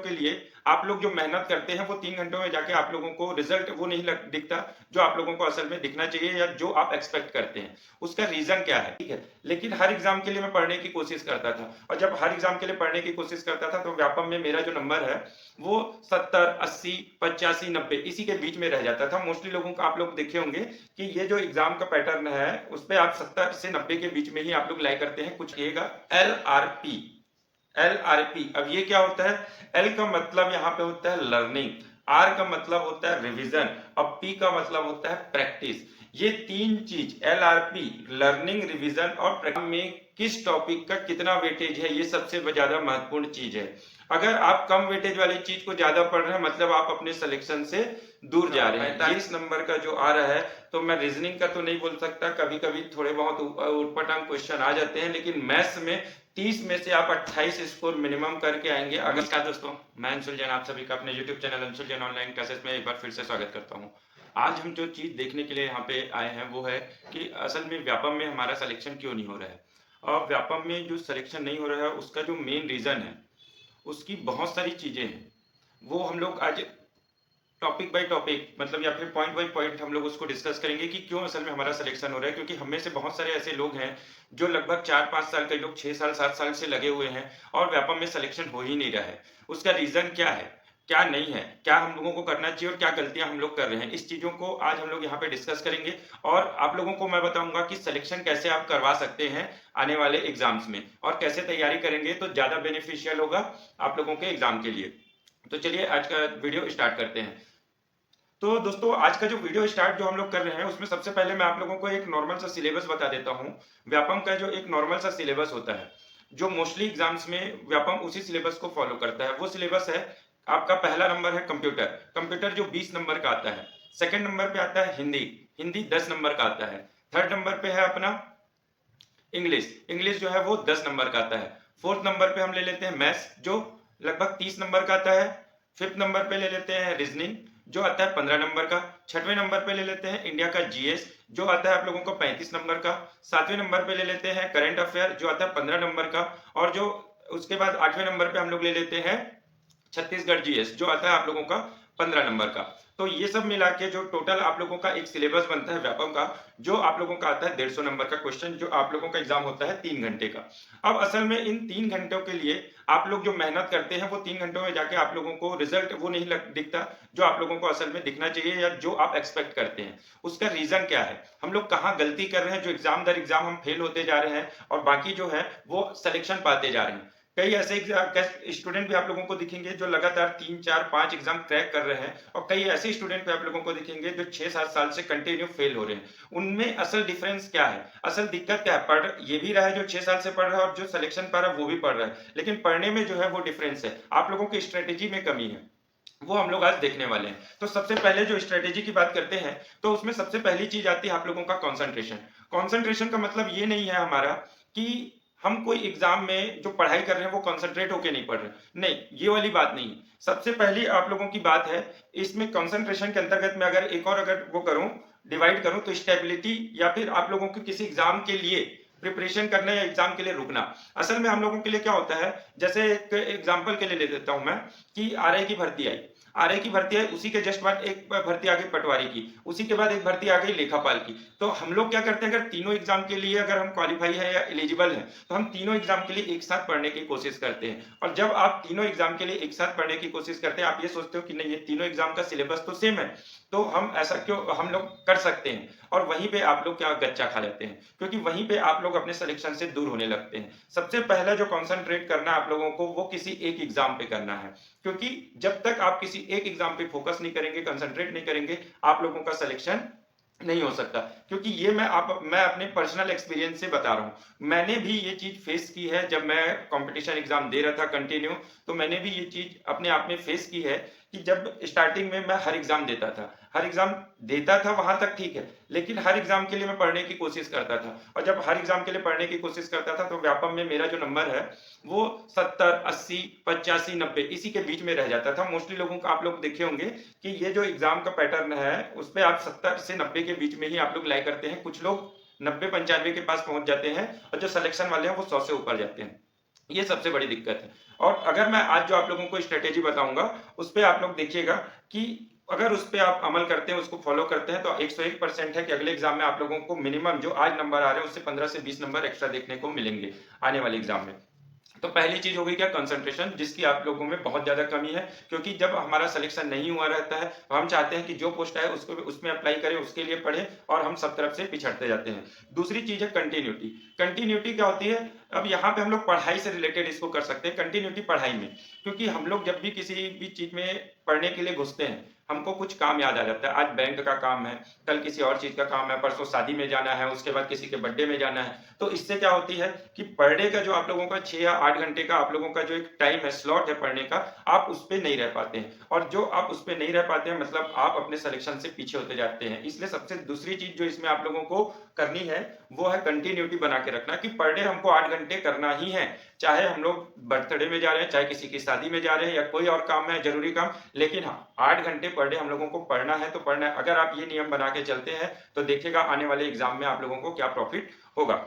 के लिए आप लोग जो मेहनत करते हैं वो 3 घंटों में जाके आप लोगों को रिजल्ट वो नहीं दिखता जो आप लोगों को असल में दिखना चाहिए या जो आप एक्सपेक्ट करते हैं। उसका रीजन क्या है, ठीक है। लेकिन हर एग्जाम के लिए मैं पढ़ने की कोशिश करता था, और जब हर एग्जाम के लिए पढ़ने की कोशिश करता था तो व्यापम में मेरा जो नंबर है वो 70, 80, 85, 90 इसी के बीच में रह जाता था। मोस्टली लोगों को आप लोग देखे होंगे कि ये जो एग्जाम का पैटर्न है उस पर आप 70 से 90 के बीच में ही आप लोग लाइक करते हैं। कुछ कहिएगा LRP। LRP, अब ये क्या होता है? L का मतलब यहाँ पे होता है लर्निंग, R का मतलब होता है रिवीजन, और P का मतलब होता है प्रैक्टिस। ये तीन चीज LRP, लर्निंग, रिवीजन और प्रैक्टिस में किस टॉपिक का कितना वेटेज है, ये सबसे ज्यादा महत्वपूर्ण चीज है। अगर आप कम वेटेज वाली चीज को ज्यादा पढ़ रहे हैं मतलब आप अपने सिलेक्शन से दूर जा रहे हैं। 45 नंबर का जो आ रहा है, तो मैं रीजनिंग का तो नहीं बोल सकता, कभी कभी थोड़े बहुत उटपटांग क्वेश्चन आ जाते हैं, लेकिन मैथ्स में 30 में से आप 28 स्कोर मिनिमम करके आएंगे। अगर क्या दोस्तों, मैं अंशुल जैन आप सभी का अपने YouTube channel Anshul Jain online classes में एक बार फिर से स्वागत करता हूं। आज हम जो चीज देखने के लिए यहाँ पे आए हैं वो है कि असल में व्यापम में हमारा सिलेक्शन क्यों नहीं हो रहा है। और व्यापम में जो सिलेक्शन नहीं हो रहा है उसका जो मेन रीजन है, उसकी बहुत सारी चीजें हैं। वो हम लोग आज टॉपिक बाय टॉपिक मतलब या फिर पॉइंट बाय पॉइंट हम लोग उसको डिस्कस करेंगे कि क्यों असल में हमारा सिलेक्शन हो रहा है। क्योंकि हम में से बहुत सारे ऐसे लोग हैं जो लगभग 4-5 साल, कई लोग 6 साल 7 साल से लगे हुए हैं और व्यापम में सिलेक्शन हो ही नहीं रहा है। उसका रीजन क्या है, क्या नहीं है, क्या हम लोगों को करना चाहिए और क्या गलतियां हम लोग कर रहे हैं, इस चीजों को आज हम लोग यहाँ पे डिस्कस करेंगे। और आप लोगों को मैं बताऊंगा कि सिलेक्शन कैसे आप करवा सकते हैं आने वाले एग्जाम्स में, और कैसे तैयारी करेंगे तो ज्यादा बेनिफिशियल होगा आप लोगों के एग्जाम के लिए। तो चलिए आज का वीडियो स्टार्ट करते हैं। तो दोस्तों, आज का जो वीडियो स्टार्ट जो हम लोग कर रहे हैं उसमें सबसे पहले मैं आप लोगों को एक नॉर्मल सा सिलेबस बता देता हूं। व्यापम का जो एक नॉर्मल सा सिलेबस होता है, जो मोस्टली एग्जाम्स में व्यापम उसी सिलेबस को फॉलो करता है। वो सिलेबस है, आपका पहला नंबर है कंप्यूटर, कंप्यूटर जो 20 नंबर का आता है। सेकंड नंबर पे आता है हिंदी, हिंदी 10 नंबर का आता है। थर्ड नंबर पे है अपना इंग्लिश, इंग्लिश जो है वो 10 नंबर का आता है। फोर्थ नंबर पे हम ले लेते हैं मैथ्स जो लगभग 30 नंबर का आता है। फिफ्थ नंबर पे ले लेते हैं रीजनिंग जो आता है 15 नंबर का। छठवें नंबर पे ले लेते हैं इंडिया का जीएस जो आता है आप लोगों को 35 नंबर का। सातवें नंबर पे ले लेते हैं करंट अफेयर जो आता है 15 नंबर का। और जो उसके बाद 8वें नंबर पे हम लोग ले लेते हैं छत्तीसगढ़ जीएस जो आता है आप लोगों का 15 नंबर का। तो ये सब मिला के जो टोटल आप लोगों का एक सिलेबस बनता है व्यापम का, जो आप लोगों का आता है 150 नंबर का क्वेश्चन, जो आप लोगों का एग्जाम होता है 3 घंटे का। अब असल में इन 3 घंटों के लिए आप लोग जो मेहनत करते हैं वो 3 घंटों में जाके आप लोगों को रिजल्ट वो नहीं दिखता जो आप लोगों को असल में दिखना चाहिए या जो आप एक्सपेक्ट करते हैं। उसका रीजन क्या है, हम लोग कहाँ गलती कर रहे हैं जो एग्जाम दर एग्जाम हम फेल होते जा रहे हैं और बाकी जो है वो सिलेक्शन पाते जा रहे हैं। कई ऐसे स्टूडेंट भी आप लोगों को दिखेंगे जो लगातार 3, 4, 5 एग्जाम क्रैक कर रहे हैं, और कई ऐसे स्टूडेंट भी आप लोगों को दिखेंगे जो 6-7 साल से कंटिन्यू फेल हो रहे हैं। उनमें असल डिफरेंस क्या है, असल दिक्कत क्या है? पढ़ ये भी रहा है जो 6 साल से पढ़ रहा है और जो सिलेक्शन पा रहा है वो भी पढ़ रहा है, लेकिन पढ़ने में जो है वो डिफरेंस है। आप लोगों की स्ट्रेटेजी में कमी है, वो हम लोग आज देखने वाले हैं। तो सबसे पहले जो स्ट्रेटेजी की बात करते हैं तो उसमें सबसे पहली चीज आती है आप लोगों का कंसंट्रेशन। कंसंट्रेशन का मतलब ये नहीं है हमारा कि हम कोई एग्जाम में जो पढ़ाई कर रहे हैं वो कंसंट्रेट होके नहीं पढ़ रहे, नहीं, ये वाली बात नहीं है। सबसे पहली आप लोगों की बात है इसमें कंसंट्रेशन के अंतर्गत में अगर एक और अगर वो करूं, डिवाइड करूं, तो स्टेबिलिटी या फिर आप लोगों को किसी एग्जाम के लिए प्रिपरेशन करना या एग्जाम के लिए रुकना। असल में हम लोगों के लिए क्या होता है, जैसे एक एग्जांपल के लिए ले देता हूं मैं कि आरआई की भर्ती आई, आरआई की भर्ती आई, उसी के जस्ट बाद एक भर्ती आ गई पटवारी की, उसी के बाद एक भर्ती आ गई लेखापाल की। तो हम लोग क्या करते हैं, अगर तीनों एग्जाम के लिए अगर हम क्वालिफाई है या एलिजिबल है तो हम तीनों एग्जाम के लिए एक साथ पढ़ने की कोशिश करते हैं। और जब आप तीनों एग्जाम के लिए एक साथ पढ़ने की कोशिश करते हैं, आप ये सोचते हो कि नहीं ये तीनों एग्जाम का सिलेबस तो सेम है, तो हम ऐसा क्यों हम लोग कर सकते हैं, और वहीं पे आप लोग क्या गच्चा खा लेते हैं, क्योंकि वहीं पे आप लोग अपने सिलेक्शन से दूर होने लगते हैं। सबसे पहला जो कंसंट्रेट करना है आप लोगों को वो किसी एक एग्जाम पे करना है, क्योंकि जब तक आप किसी एक एग्जाम पे फोकस नहीं करेंगे, कंसंट्रेट नहीं करेंगे, आप लोगों का सिलेक्शन नहीं हो सकता। क्योंकि ये मैं अपने पर्सनल एक्सपीरियंस से बता रहा हूं, मैंने भी ये चीज फेस की है जब मैं कंपटीशन एग्जाम दे रहा था कंटिन्यू, तो मैंने भी ये चीज अपने आप में फेस की है कि जब स्टार्टिंग में मैं हर एग्जाम देता था, हर एग्जाम देता था वहां तक ठीक है, लेकिन हर एग्जाम के लिए मैं पढ़ने की कोशिश करता था, और जब हर एग्जाम के लिए पढ़ने की कोशिश करता था तो व्यापम में मेरा जो नंबर है वो 70, 80, 85, 90 इसी के बीच में रह जाता था। मोस्टली लोगों का आप लोग देखे होंगे कि ये जो एग्जाम का पैटर्न है उस पर आप 70 से 90 के बीच में ही आप लोग लाइक करते हैं। कुछ लोग 90-95 के पास पहुंच जाते हैं और जो सिलेक्शन वाले हैं वो 100 से ऊपर जाते हैं। ये सबसे बड़ी दिक्कत है। और अगर मैं आज जो आप लोगों को स्ट्रैटेजी बताऊँगा, उस पे आप लोग देखिएगा कि अगर उस पे आप अमल करते हैं, उसको फ़ॉलो करते हैं, तो 101% है कि अगले एग्ज़ाम में आप लोगों को मिनिमम जो आज नंबर आ रहे हैं, उससे 15 से 20 नंबर एक्स्ट्रा देखने को मिलेंगे, आने वाले एग्ज़ाम में। तो पहली चीज़ हो गई क्या, कंसंट्रेशन, जिसकी आप लोगों में बहुत ज़्यादा कमी है, क्योंकि जब हमारा सिलेक्शन नहीं हुआ रहता है, तो हम चाहते हैं कि जो पोस्ट आए उसको उसमें अप्लाई करें, उसके लिए पढ़ें, और हम सब तरफ से पिछड़ते जाते हैं। दूसरी चीज़ है कंटिन्यूटी। कंटिन्यूटी क्या होती है? अब यहाँ पे हम लोग पढ़ाई से रिलेटेड इसको कर सकते हैं, कंटिन्यूटी पढ़ाई में। क्योंकि हम लोग जब भी किसी भी चीज़ में पढ़ने के लिए घुसते हैं, हमको कुछ काम याद आ जाता है। आज बैंक का काम है, कल किसी और चीज़ का काम है, परसों शादी में जाना है, उसके बाद किसी के बर्थडे में जाना है। तो इससे क्या होती है कि पर डे का जो आप लोगों का 6 या 8 घंटे का आप लोगों का जो एक टाइम है, स्लॉट है पढ़ने का, आप उस पे नहीं रह पाते हैं। और जो आप उस पे नहीं रह पाते हैं, मतलब आप अपने सिलेक्शन से पीछे होते जाते हैं। इसलिए सबसे दूसरी चीज़ जो इसमें आप लोगों को करनी है, वो है कंटिन्यूटी बना के रखना, कि पर डे हमको 8 घंटे करना ही है। चाहे हम लोग बर्थडे में जा रहे हैं, चाहे किसी की शादी में जा रहे हैं, या कोई और काम है, ज़रूरी काम, लेकिन हाँ, 8 घंटे पर डे हम लोगों को पढ़ना है तो पढ़ना है। अगर आप ये नियम बना के चलते हैं, तो देखिएगा आने वाले एग्ज़ाम में आप लोगों को क्या प्रॉफ़िट होगा।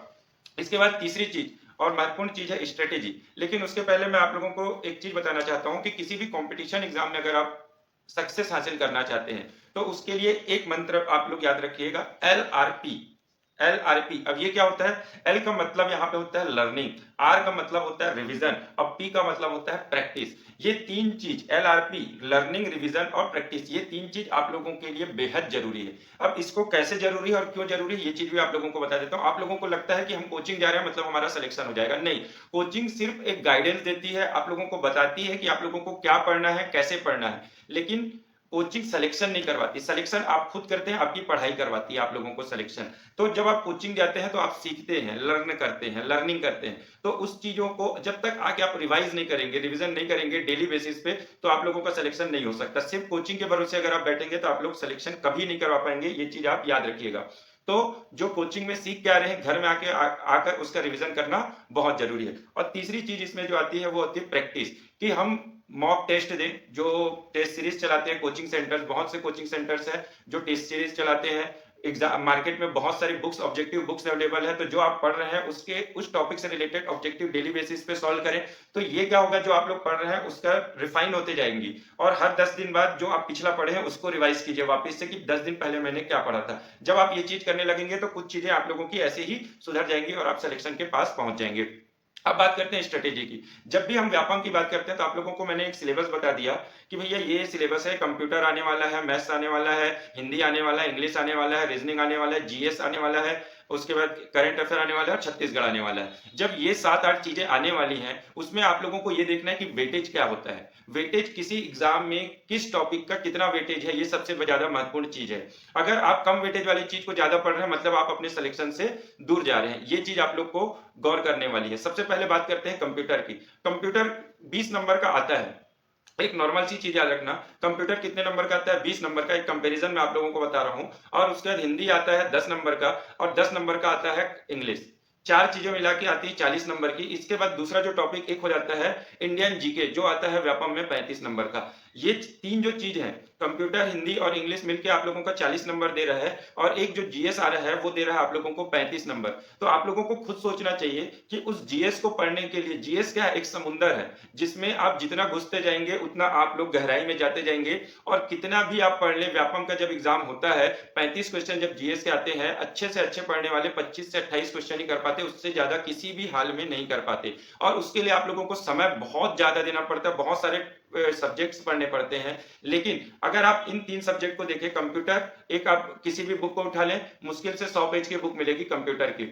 इसके बाद तीसरी चीज़ और महत्वपूर्ण चीज़ है स्ट्रैटेजी। लेकिन उसके पहले मैं आप लोगों को एक चीज़ बताना चाहता हूँ कि किसी भी कॉम्पिटिशन एग्ज़ाम में अगर आप सक्सेस हासिल करना चाहते हैं, तो उसके लिए एक मंत्र आप लोग याद रखिएगा, एलआरपी। एलआरपी, अब ये क्या होता है? एल का मतलब यहाँ पे होता है लर्निंग, आर का मतलब होता है रिवीजन, और पी का मतलब होता है प्रैक्टिस। ये तीन चीज, एलआरपी, लर्निंग, रिवीजन और प्रैक्टिस, ये तीन चीज आप लोगों के लिए बेहद जरूरी है। अब इसको कैसे जरूरी है और क्यों जरूरी है, ये चीज भी आप लोगों को बता देता हूँ। आप लोगों को लगता है कि हम कोचिंग जा रहे हैं मतलब हमारा सिलेक्शन हो जाएगा, नहीं। कोचिंग सिर्फ एक गाइडेंस देती है, आप लोगों को बताती है कि आप लोगों को क्या पढ़ना है, कैसे पढ़ना है, लेकिन कोचिंग सिलेक्शन नहीं करवाती। सिलेक्शन आप खुद करते हैं, आपकी पढ़ाई करवाती है आप लोगों को सिलेक्शन। तो जब आप कोचिंग जाते हैं तो आप सीखते हैं, लर्न करते हैं, लर्निंग करते हैं। तो उस चीजों को जब तक आके आप रिवाइज नहीं करेंगे, रिवीजन नहीं करेंगे डेली बेसिस पे, तो आप लोगों का सिलेक्शन नहीं हो सकता। सिर्फ कोचिंग के भरोसे अगर आप बैठेंगे तो आप लोग सिलेक्शन कभी नहीं करवा पाएंगे, ये चीज आप याद रखिएगा। तो जो कोचिंग में सीख के आ रहे हैं, घर में आके आकर उसका रिवीजन करना बहुत जरूरी है। और तीसरी चीज इसमें जो आती है वो होती है प्रैक्टिस, कि हम मॉक टेस्ट दें। जो टेस्ट सीरीज चलाते हैं कोचिंग सेंटर्स, बहुत से कोचिंग सेंटर्स हैं जो टेस्ट सीरीज चलाते हैं। एग्जाम मार्केट में बहुत सारी बुक्स, ऑब्जेक्टिव बुक्स अवेलेबल है, तो जो आप पढ़ रहे हैं उसके उस टॉपिक से रिलेटेड ऑब्जेक्टिव डेली बेसिस पे सॉल्व करें। तो ये क्या होगा, जो आप लोग पढ़ रहे हैं उसका रिफाइन होते जाएंगी। और हर 10 दिन बाद जो आप पिछला पढ़े हैं उसको रिवाइज कीजिए वापस से, कि 10 दिन पहले मैंने क्या पढ़ा था। जब आप ये चीज करने लगेंगे तो कुछ चीजें आप लोगों की ऐसे ही सुधर जाएंगी और आप सिलेक्शन के पास पहुंच जाएंगे। अब बात करते हैं स्ट्रेटेजी की। जब भी हम व्यापम की बात करते हैं तो आप लोगों को मैंने एक सिलेबस बता दिया कि भैया ये सिलेबस है, कंप्यूटर आने वाला है, मैथ्स आने वाला है, हिंदी आने वाला है, इंग्लिश आने वाला है, रीजनिंग आने वाला है, जीएस आने वाला है, उसके बाद करंट अफेयर आने वाला है और छत्तीसगढ़ आने वाला है। जब ये 7-8 चीजें आने वाली हैं, उसमें आप लोगों को ये देखना है कि वेटेज क्या होता है। वेटेज किसी एग्जाम में किस टॉपिक का कितना वेटेज है, ये सबसे ज्यादा महत्वपूर्ण चीज है। अगर आप कम वेटेज वाली चीज को ज्यादा पढ़ रहे हैं, मतलब आप अपने सिलेक्शन से दूर जा रहे हैं। ये चीज आप लोग को गौर करने वाली है। सबसे पहले बात करते हैं कंप्यूटर की। कंप्यूटर 20 नंबर का आता है। एक नॉर्मल सी चीज याद रखना, कंप्यूटर कितने नंबर का आता है? 20 नंबर का। एक कंपैरिजन मैं आप लोगों को बता रहा हूं। और उसके बाद हिंदी आता है 10 नंबर का, और 10 नंबर का आता है इंग्लिश। चार चीजें मिला के आती है 40 नंबर की। इसके बाद दूसरा जो टॉपिक एक हो जाता है इंडियन जीके, जो आता है व्यापम में 35 नंबर का। ये तीन जो चीज है, कंप्यूटर, हिंदी और इंग्लिश मिलके आप लोगों का 40 नंबर दे रहा है, और एक जो जीएस आ रहा है वो दे रहा है आप लोगों को 35 नंबर। तो आप लोगों को खुद सोचना चाहिए कि उस जीएस को पढ़ने के लिए, जीएस क्या है, एक समुंदर है जिसमें आप जितना घुसते जाएंगे उतना आप लोग गहराई में जाते जाएंगे। और कितना भी आप पढ़ ले, व्यापम का जब एग्जाम होता है 35 क्वेश्चन जब जीएस के आते हैं, अच्छे से अच्छे पढ़ने वाले 25 से 28 क्वेश्चन ही कर पाते, उससे ज्यादा किसी भी हाल में नहीं कर पाते। और उसके लिए आप लोगों को समय बहुत ज्यादा देना पड़ता है, बहुत सारे सब्जेक्ट्स पढ़ने पड़ते हैं। लेकिन अगर आप इन तीन सब्जेक्ट को देखें, कंप्यूटर, एक आप किसी भी बुक को उठा लें, मुश्किल से 100 पेज की बुक मिलेगी कंप्यूटर की।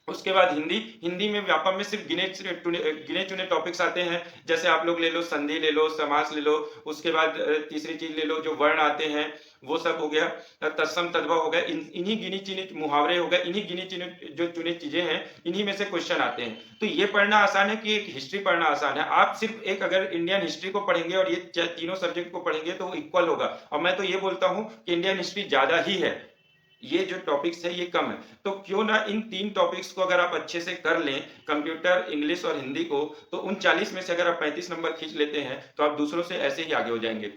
उसके बाद हिंदी, हिंदी में व्यापम में सिर्फ गिने चुने टॉपिक्स आते हैं। जैसे आप लोग ले लो, संधि ले लो, समास ले लो, उसके बाद तीसरी चीज ले लो जो वर्ण आते हैं, वो सब हो गया, तत्सम तद्भव हो गया, इन्हीं गिनी चुनी मुहावरे हो गए, इन्हीं गिनी चुनी जो चुनी चीजें हैं, इन्हीं में से क्वेश्चन आते हैं। तो ये पढ़ना आसान है कि एक हिस्ट्री पढ़ना आसान है? आप सिर्फ एक अगर इंडियन हिस्ट्री को पढ़ेंगे और ये तीनों सब्जेक्ट को पढ़ेंगे तो इक्वल होगा। और मैं तो ये बोलता हूँ कि इंडियन हिस्ट्री ज्यादा ही है, ये जो टॉपिक्स है ये कम है। तो क्यों ना इन तीन टॉपिक्स को अगर आप अच्छे से कर लें, कंप्यूटर, इंग्लिश और हिंदी को, तो उन 40 में से अगर आप 35 नंबर खींच लेते हैं तो आप दूसरों से ऐसे ही आगे हो जाएंगे।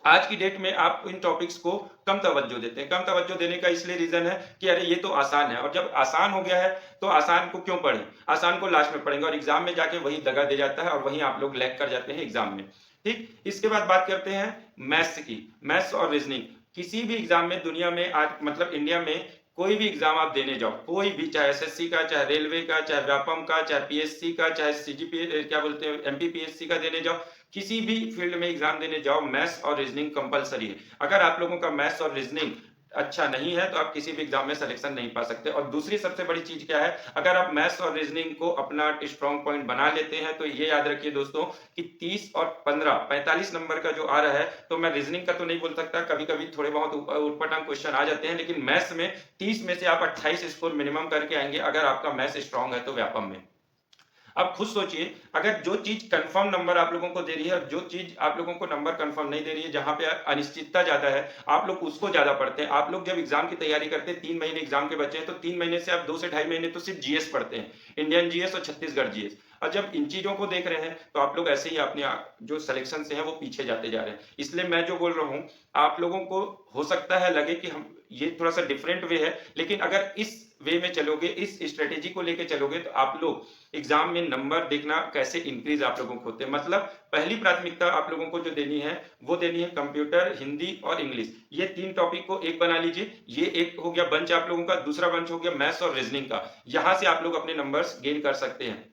आज की डेट में आप इन टॉपिक्स को कम तवज्जो देते हैं। कम तवज्जो देने का इसलिए रीज़न है कि अरे ये तो आसान है, और जब आसान हो गया है तो आसान को क्यों पढ़ें? आसान को लास्ट में पढ़ेंगे और एग्ज़ाम में जाके वही दगा दे जाता है और वहीं आप लोग लैग कर जाते हैं एग्ज़ाम में। ठीक? इसके बाद बात करते हैं मैथ्स की। मैथ्स और रीज़निंग। किसी भी एग्ज़ाम में दुनिया में आज मतलब इंडिया में कोई भी एग्ज़ाम आप देने जाओ, कोई भी, चाहे एसएससी का, चाहे रेलवे का, चाहे व्यापम का, चाहे पीएससी का, चाहे क्या बोलते हैं, एमपीपीएससी का देने जाओ, किसी भी फील्ड में एग्जाम देने जाओ, मैथ्स और रीजनिंग कंपलसरी है। अगर आप लोगों का मैथ्स और रीजनिंग अच्छा नहीं है तो आप किसी भी एग्जाम में सिलेक्शन नहीं पा सकते। और दूसरी सबसे बड़ी चीज क्या है, अगर आप मैथ्स और रीजनिंग को अपना स्ट्रॉन्ग पॉइंट बना लेते हैं तो ये याद रखिए दोस्तों कि 30 और 15 45 नंबर का जो आ रहा है, तो मैं रीजनिंग का तो नहीं बोल सकता, कभी कभी थोड़े बहुत ऊटपटांग क्वेश्चन आ जाते हैं, लेकिन मैथ्स में 30 में से आप 28 स्कोर मिनिमम करके आएंगे अगर आपका मैथ्स स्ट्रॉन्ग है तो व्यापम में। अब खुद सोचिए, अगर जो चीज कंफर्म नंबर आप लोगों को दे रही है और जो चीज आप लोगों को नंबर कंफर्म नहीं दे रही है, जहां पे अनिश्चितता ज्यादा है, आप लोग उसको ज्यादा पढ़ते हैं। आप लोग जब एग्जाम की तैयारी करते हैं, 3 महीने एग्जाम के बचे हैं, तो 3 महीने से आप 2 से ढाई महीने तो सिर्फ जीएस पढ़ते हैं, इंडियन जीएस और छत्तीसगढ़ जीएस। और जब इन चीजों को देख रहे हैं तो आप लोग ऐसे ही अपने जो सिलेक्शन से है वो पीछे जाते जा रहे हैं। इसलिए मैं जो बोल रहा हूँ, आप लोगों को हो सकता है लगे कि हम ये थोड़ा सा डिफरेंट वे है, लेकिन अगर इस वे में चलोगे, इस स्ट्रेटेजी को लेके चलोगे, तो आप लोग एग्जाम में नंबर देखना कैसे इंक्रीज आप लोगों को होते हैं। मतलब पहली प्राथमिकता आप लोगों को जो देनी है वो देनी है कंप्यूटर, हिंदी और इंग्लिश। ये 3 टॉपिक को एक बना लीजिए। ये एक हो गया बंच आप लोगों का। दूसरा बंच हो गया मैथ्स और रीजनिंग का। यहां से आप लोग अपने नंबर्स गेन कर सकते हैं।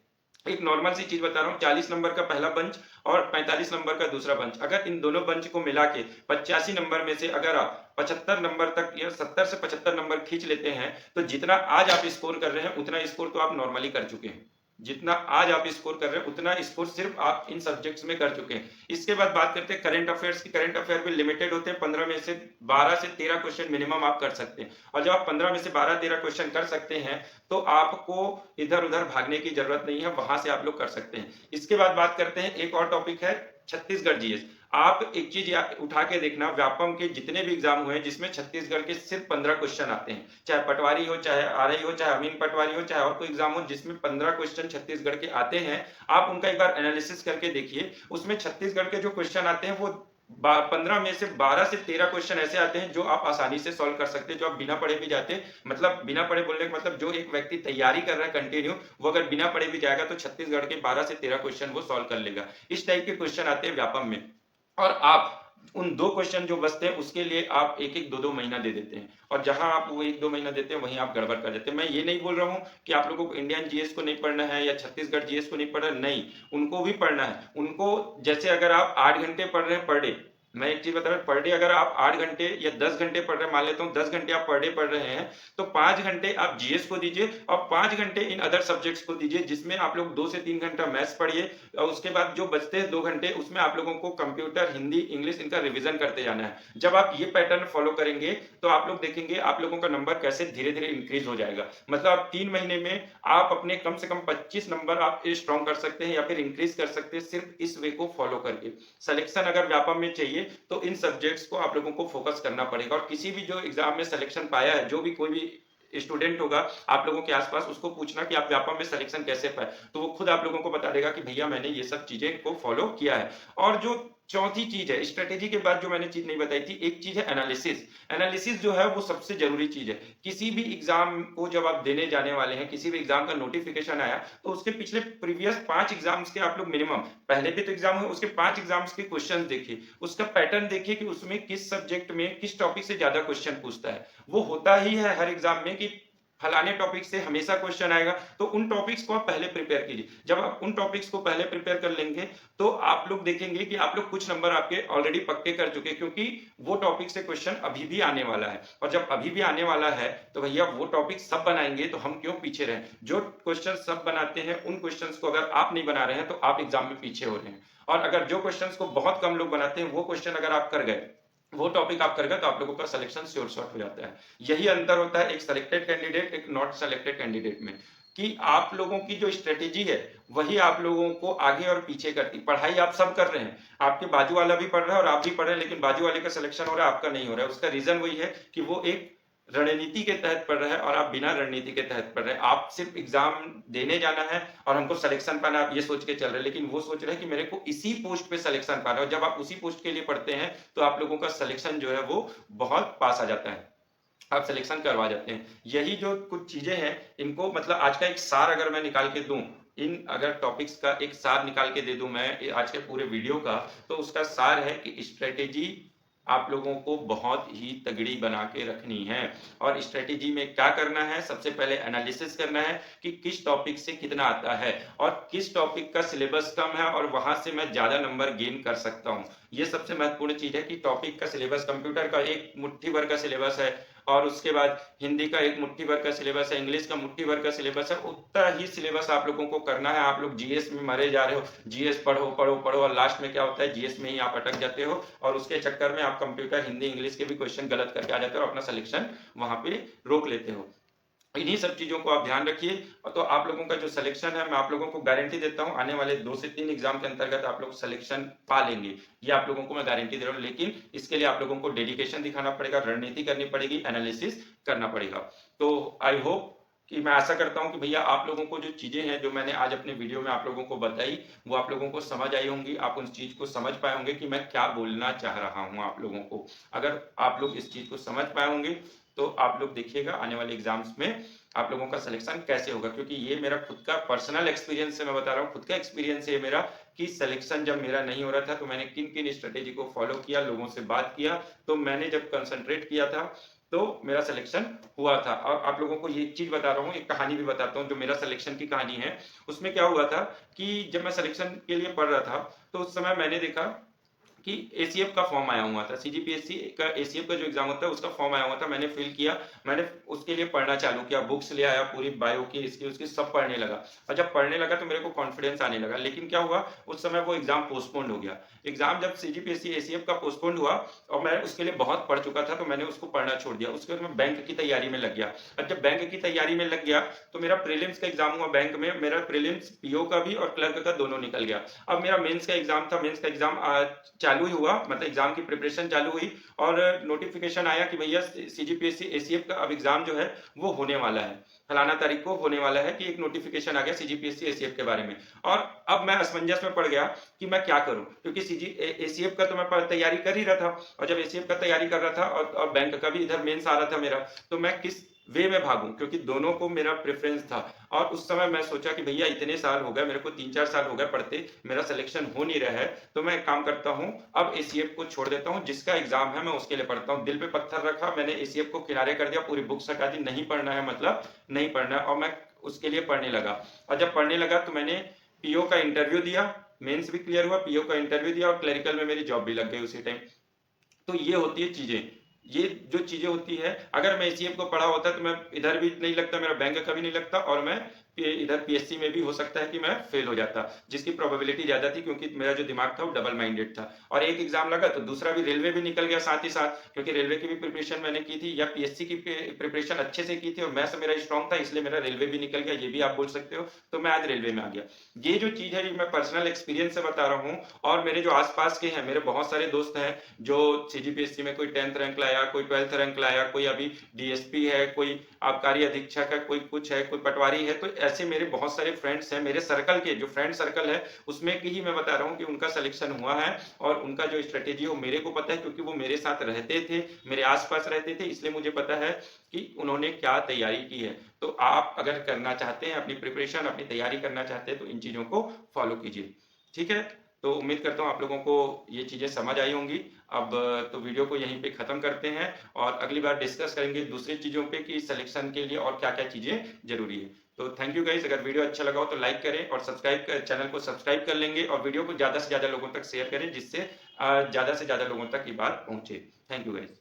एक नॉर्मल सी चीज बता रहा हूँ, 40 नंबर का पहला बंच और 45 नंबर का दूसरा बंच, अगर इन दोनों बंच को मिला के 85 नंबर में से अगर आप 75 नंबर तक या 70 से 75 नंबर खींच लेते हैं, तो जितना आज आप स्कोर कर रहे हैं उतना स्कोर तो आप नॉर्मली कर चुके हैं। जितना आज आप स्कोर कर रहे हैं उतना स्कोर सिर्फ आप इन सब्जेक्ट्स में कर चुके हैं। इसके बाद बात करते हैं करंट अफेयर्स की। करंट अफेयर भी लिमिटेड होते हैं, 15 में से 12 से 13 क्वेश्चन मिनिमम आप कर सकते हैं। और जब आप 15 में से 12-13 क्वेश्चन कर सकते हैं तो आपको इधर उधर भागने की जरूरत नहीं है, वहां से आप लोग कर सकते हैं। इसके बाद बात करते हैं, एक और टॉपिक है छत्तीसगढ़ जीएस। आप एक चीज उठा के देखना, व्यापम के जितने भी एग्जाम हुए जिसमें छत्तीसगढ़ के सिर्फ 15 क्वेश्चन आते हैं, चाहे पटवारी हो, चाहे आरआई हो, चाहे अमीन पटवारी हो, चाहे और कोई एग्जाम हो जिसमें 15 क्वेश्चन छत्तीसगढ़ के आते हैं, आप उनका एक बार एनालिसिस करके देखिए। उसमें छत्तीसगढ़ के जो क्वेश्चन आते हैं वो 15 में से 12 से 13 क्वेश्चन ऐसे आते हैं जो आप आसानी से सॉल्व कर सकते हैं, जो आप बिना पढ़े भी जाते हैं। मतलब बिना पढ़े बोलने का मतलब जो एक व्यक्ति तैयारी कर रहा है कंटिन्यू, वो अगर बिना पढ़े भी जाएगा तो छत्तीसगढ़ के 12 से 13 क्वेश्चन वो सॉल्व कर लेगा। इस टाइप के क्वेश्चन आते हैं व्यापम में। और आप उन 2 क्वेश्चन जो बचते हैं उसके लिए आप एक-एक 2-2 महीना दे देते हैं, और जहां आप वो 1-2 महीना देते हैं वहीं आप गड़बड़ कर देते हैं। मैं ये नहीं बोल रहा हूं कि आप लोगों को इंडियन जीएस को नहीं पढ़ना है या छत्तीसगढ़ जीएस को नहीं पढ़ना है, नहीं, उनको भी पढ़ना है। उनको जैसे अगर आप 8 घंटे पढ़ रहे हैं पर डे, मैं एक चीज बता रहा हूँ, पर डे अगर आप 8 घंटे या 10 घंटे पढ़ रहे हैं, मान लेता हूँ 10 घंटे आप पर डे पढ़ रहे हैं, तो 5 घंटे आप जीएस को दीजिए और 5 घंटे इन अदर सब्जेक्ट्स को दीजिए, जिसमें आप लोग 2 से 3 घंटा मैथ्स पढ़िए। और उसके बाद जो बचते हैं 2 घंटे, उसमें आप लोगों को कंप्यूटर, हिंदी, इंग्लिश इनका रिवीजन करते जाना है। जब आप ये पैटर्न फॉलो करेंगे तो आप लोग देखेंगे आप लोगों का नंबर कैसे धीरे धीरे इंक्रीज हो जाएगा। मतलब आप 3 महीने में आप अपने कम से कम 25 नंबर आप स्ट्रॉन्ग कर सकते हैं या फिर इंक्रीज कर सकते हैं, सिर्फ इस वे को फॉलो करके। सिलेक्शन अगर व्यापम में चाहिए तो इन सब्जेक्ट्स को आप लोगों को फोकस करना पड़ेगा। और किसी भी जो एग्जाम में सिलेक्शन पाया है, जो भी कोई भी स्टूडेंट होगा आप लोगों के आसपास, उसको पूछना कि आप व्यापम में सिलेक्शन कैसे पाए, तो वो खुद आप लोगों को बता देगा कि भैया मैंने ये सब चीजें को फॉलो किया है। और जो चौथी चीज है, स्ट्रेटेजी के बाद जो मैंने चीज नहीं बताई थी, एक चीज है एनालिसिस। एनालिसिस जो है वो सबसे जरूरी चीज है। किसी भी एग्जाम को जब आप देने जाने वाले हैं, किसी भी एग्जाम का नोटिफिकेशन आया तो उसके पिछले प्रीवियस 5 एग्जाम्स के आप लोग मिनिमम, पहले भी तो एग्जाम हुए उसके 5 एग्जाम्स के क्वेश्चन देखिए, उसका पैटर्न देखिए कि उसमें किस सब्जेक्ट में किस टॉपिक से ज्यादा क्वेश्चन पूछता है। वो होता ही है हर एग्जाम में कि फलाने टॉपिक से हमेशा क्वेश्चन आएगा, तो उन टॉपिक्स को आप पहले प्रिपेयर कीजिए। जब आप उन टॉपिक्स को पहले प्रिपेयर कर लेंगे तो आप लोग देखेंगे कि आप लोग कुछ नंबर आपके ऑलरेडी पक्के कर चुके हैं, क्योंकि वो टॉपिक से क्वेश्चन अभी भी आने वाला है। और जब अभी भी आने वाला है तो भैया वो टॉपिक सब बनाएंगे तो हम क्यों पीछे रहें। जो क्वेश्चन सब बनाते हैं उन क्वेश्चन को अगर आप नहीं बना रहे हैं तो आप एग्जाम में पीछे हो रहे हैं। और अगर जो क्वेश्चन को बहुत कम लोग बनाते हैं वो क्वेश्चन अगर आप कर गए, वो टॉपिक आप कर गए, तो आप लोगों का सिलेक्शन श्योर शॉट हो जाता है। यही अंतर होता है एक सिलेक्टेड कैंडिडेट, एक नॉट सिलेक्टेड कैंडिडेट में, कि आप लोगों की जो स्ट्रेटेजी है वही आप लोगों को आगे और पीछे करती। पढ़ाई आप सब कर रहे हैं, आपके बाजू वाला भी पढ़ रहा है और आप भी पढ़ रहे हैं, लेकिन बाजू वाले का सिलेक्शन हो रहा है, आपका नहीं हो रहा है। उसका रीजन वही है कि वो एक रणनीति के तहत पढ़ रहा है और आप बिना रणनीति के तहत पढ़ रहे हैं। आप सिर्फ एग्जाम देने जाना है और हमको सिलेक्शन पाना है, आप ये सोच के चल रहे हैं, लेकिन वो सोच रहे हैं कि मेरे को इसी पोस्ट पे सिलेक्शन पाना है। और जब आप उसी पोस्ट के लिए पढ़ते हैं तो आप लोगों का सिलेक्शन जो है वो बहुत पास आ जाता है, आप सिलेक्शन करवा जाते हैं। यही जो कुछ चीजें हैं, इनको मतलब आज का एक सार अगर मैं निकाल के दूं, इन अगर टॉपिक्स का एक सार निकाल के दे दूं मैं आज के पूरे वीडियो का, तो उसका सार है कि स्ट्रेटेजी आप लोगों को बहुत ही तगड़ी बना के रखनी है। और स्ट्रेटेजी में क्या करना है, सबसे पहले एनालिसिस करना है कि किस टॉपिक से कितना आता है और किस टॉपिक का सिलेबस कम है और वहां से मैं ज्यादा नंबर गेन कर सकता हूं। ये सबसे महत्वपूर्ण चीज है कि टॉपिक का सिलेबस, कंप्यूटर का एक मुट्ठी भर का सिलेबस है और उसके बाद हिंदी का एक मुट्ठी भर का सिलेबस है, इंग्लिश का मुट्ठी भर का सिलेबस है, उतना ही सिलेबस आप लोगों को करना है। आप लोग जीएस में मरे जा रहे हो, जीएस पढ़ो पढ़ो पढ़ो और लास्ट में क्या होता है, जीएस में ही आप अटक जाते हो और उसके चक्कर में आप कंप्यूटर, हिंदी, इंग्लिश के भी क्वेश्चन गलत करके आ जाते हो और अपना सिलेक्शन वहां पे रोक लेते हो। इन्हीं सब चीजों को आप ध्यान रखिए। तो आप लोगों का जो सिलेक्शन है, मैं आप लोगों को गारंटी देता हूं आने वाले 2 से 3 एग्जाम के अंतर्गत आप लोग सिलेक्शन पा लेंगे, ये आप लोगों को मैं गारंटी दे रहा हूं। लेकिन इसके लिए आप लोगों को डेडिकेशन दिखाना पड़ेगा, रणनीति करनी पड़ेगी, एनालिसिस करना पड़ेगा। तो आई होप कि मैं आशा करता हूं कि भैया आप लोगों को जो चीजें हैं जो मैंने आज अपने वीडियो में आप लोगों को बताई, वो आप लोगों को समझ आई होंगी, आप उस चीज को समझ पाए होंगे कि मैं क्या बोलना चाह रहा हूं आप लोगों को। अगर आप लोग इस चीज को समझ पाए होंगे तो आप लोग देखिएगा आने वाले एग्जाम्स में आप लोगों का सिलेक्शन कैसे होगा। क्योंकि ये मेरा खुद का पर्सनल एक्सपीरियंस से मैं बता रहा हूँ, खुद का एक्सपीरियंस है मेरा कि सिलेक्शन जब मेरा नहीं हो रहा था तो मैंने किन किन स्ट्रेटेजी को फॉलो किया, लोगों से बात किया, तो मैंने जब कंसंट्रेट किया था तो मेरा सिलेक्शन हुआ था। और आप लोगों को ये चीज बता रहा हूँ, एक कहानी भी बताता हूँ जो मेरा सिलेक्शन की कहानी है। उसमें क्या हुआ था कि जब मैं सिलेक्शन के लिए पढ़ रहा था तो उस समय मैंने देखा कि एसीएफ का फॉर्म आया हुआ था, सीजीपीएससी का एसीएफ का जो एग्जाम होता है उसका फॉर्म आया हुआ था, मैंने फिल किया, मैंने उसके लिए पढ़ना चालू किया, बुक्स ले आया, पूरी बायो की, इसकी उसकी सब पढ़ने लगा। और जब पढ़ने लगा तो मेरे को कॉन्फिडेंस आने लगा। लेकिन क्या हुआ, उस समय वो एग्जाम पोस्टपोन्ड हो गया। एग्जाम जब सीजीपीएससी एसीएफ का पोस्टपोन्ड हुआ और मैं उसके लिए बहुत पढ़ चुका था तो मैंने उसको पढ़ना छोड़ दिया। उसके बाद मैं बैंक की तैयारी में लग गया। अब जब बैंक की तैयारी में लग गया तो मेरा प्रीलिम्स का एग्जाम हुआ बैंक में, मेरा प्रीलिम्स पीओ का भी और क्लर्क का दोनों निकल गया। अब मेरा मेंस का एग्जाम था, मेंस का एग्जाम चालू ही हुआ, मतलब एग्जाम की प्रिपरेशन चालू हुई और नोटिफिकेशन आया कि भैया सीजीपीएससी एसीएफ का अब एग्जाम जो है वो होने वाला है, फलाना तारीख को होने वाला है, कि एक नोटिफिकेशन आ गया सीजीपीएससी एसीएफ के बारे में। और अब मैं असमंजस में पड़ गया कि मैं क्या करूं, क्योंकि सीजी एसीएफ का तो मैं तैयारी कर ही रहा था और जब एसीएफ का तैयारी कर रहा था और बैंक का भी इधर मेंस आ रहा था मेरा, तो मैं किस वे में भागूं, क्योंकि दोनों को मेरा प्रेफरेंस था। और उस समय मैं सोचा कि भैया इतने साल हो गए मेरे को, 3-4 साल हो गए पढ़ते, मेरा सिलेक्शन हो नहीं रहा है, तो मैं एक काम करता हूं, अब एसीएफ को छोड़ देता हूं, जिसका एग्जाम है मैं उसके लिए पढ़ता हूं। दिल पे पत्थर रखा, मैंने एसीएफ को किनारे कर दिया, पूरी बुक्स हटा दी, नहीं पढ़ना है मतलब नहीं पढ़ना है, और मैं उसके लिए पढ़ने लगा। और जब पढ़ने लगा तो मैंने पीओ का इंटरव्यू दिया, मेंस भी क्लियर हुआ, पीओ का इंटरव्यू दिया और क्लरिकल में मेरी जॉब भी लग गई उसी टाइम। तो ये होती है चीजें, ये जो चीजें होती है, अगर मैं एसीएफ को पढ़ा होता तो मैं इधर भी नहीं लगता, मेरा बैंक का भी नहीं लगता और मैं इधर पीएससी में भी हो सकता है कि मैं फेल हो जाता, जिसकी प्रोबेबिलिटी ज्यादा थी, क्योंकि मेरा जो दिमाग था वो डबल माइंडेड था। और एक एग्जाम लगा तो दूसरा भी, रेलवे भी निकल गया साथ ही साथ, क्योंकि रेलवे की भी प्रिपरेशन मैंने की थी या पीएससी की प्रिपरेशन अच्छे से की थी और मैथ्स मेरा स्ट्रॉन्ग था, इसलिए मेरा रेलवे भी निकल गया, ये भी आप बोल सकते हो। तो मैं आज रेलवे में आ गया। ये जो चीज है ये मैं पर्सनल एक्सपीरियंस से बता रहा हूँ। और मेरे जो आसपास के हैं, मेरे बहुत सारे दोस्त हैं जो सीजीपीएससी में कोई 10th रैंक लाया, कोई 12th रैंक लाया, कोई अभी डीएसपी है, कोई आबकारी अधीक्षक है, कोई कुछ है, कोई पटवारी है। तो ऐसे मेरे बहुत सारे फ्रेंड्स हैं, मेरे सर्कल के जो फ्रेंड सर्कल है उसमें की ही मैं बता रहा हूँ कि उनका सिलेक्शन हुआ है और उनका जो स्ट्रेटेजी है मेरे को पता है, क्योंकि वो मेरे साथ रहते थे, मेरे आसपास रहते थे, इसलिए मुझे पता है कि उन्होंने क्या तैयारी की है। तो आप अगर करना चाहते हैं, अपनी प्रिपरेशन, अपनी तैयारी करना चाहते हैं, तो इन चीजों को फॉलो कीजिए। ठीक है, तो उम्मीद करता हूँ आप लोगों को ये चीजें समझ आई होंगी। अब तो वीडियो को यहीं पे खत्म करते हैं और अगली बार डिस्कस करेंगे दूसरी चीजों पे कि सिलेक्शन के लिए और क्या क्या चीजें जरूरी है। तो थैंक यू गाइस, अगर वीडियो अच्छा लगा हो तो लाइक करें और चैनल को सब्सक्राइब कर लेंगे और वीडियो को ज्यादा से ज्यादा लोगों तक शेयर करें, जिससे ज्यादा से ज्यादा लोगों तक ये बात पहुंचे। Thank you guys.